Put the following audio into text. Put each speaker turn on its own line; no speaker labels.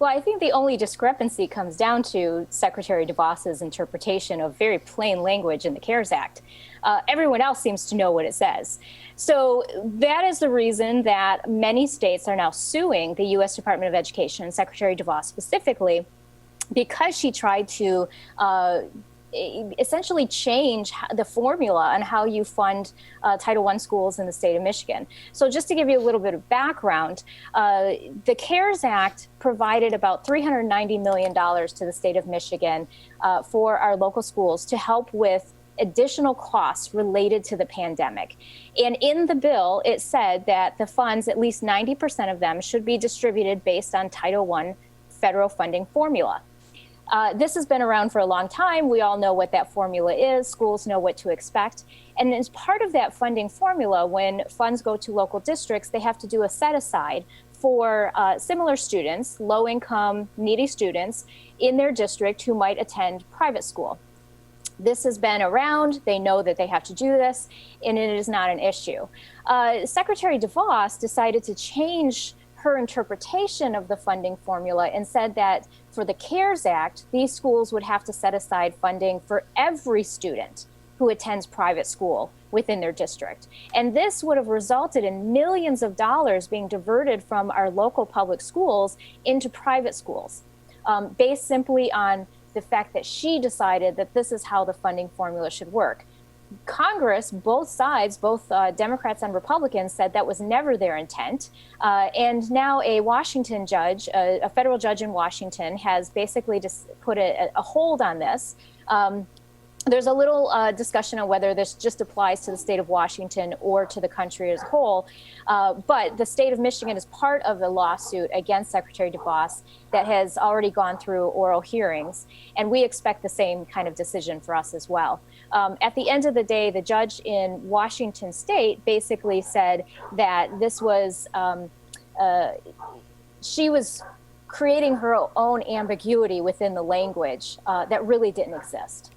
Well, I think the only discrepancy comes down to Secretary DeVos's interpretation of very plain language in the CARES Act. Everyone else seems to know what it says. So that is the reason that many states are now suing the U.S. Department of Education and Secretary DeVos specifically, because she tried to essentially change the formula on how you fund Title I schools in the state of Michigan. So just to give you a little bit of background, the CARES Act provided about $390 million to the state of Michigan for our local schools to help with additional costs related to the pandemic. And in the bill, it said that the funds, at least 90% of them, should be distributed based on Title I federal funding formula. This has been around for a long time. We all know what that formula is. Schools know what to expect. And as part of that funding formula, when funds go to local districts, they have to do a set aside for similar students, low income, needy students in their district who might attend private school. This has been around. They know that they have to do this, and it is not an issue. Secretary DeVos decided to change her interpretation of the funding formula and said that for the CARES Act, these schools would have to set aside funding for every student who attends private school within their district. And this would have resulted in millions of dollars being diverted from our local public schools into private schools, based simply on the fact that she decided that this is how the funding formula should work. Congress, both sides, both Democrats and Republicans, said that was never their intent. And now a Washington judge, a federal judge in Washington, has basically just put a hold on this. There's a little discussion on whether this just applies to the state of Washington or to the country as a whole. But the state of Michigan is part of the lawsuit against Secretary DeVos that has already gone through oral hearings. And we expect the same kind of decision for us as well. At the end of the day, the judge in Washington state basically said that this was, she was creating her own ambiguity within the language that really didn't exist.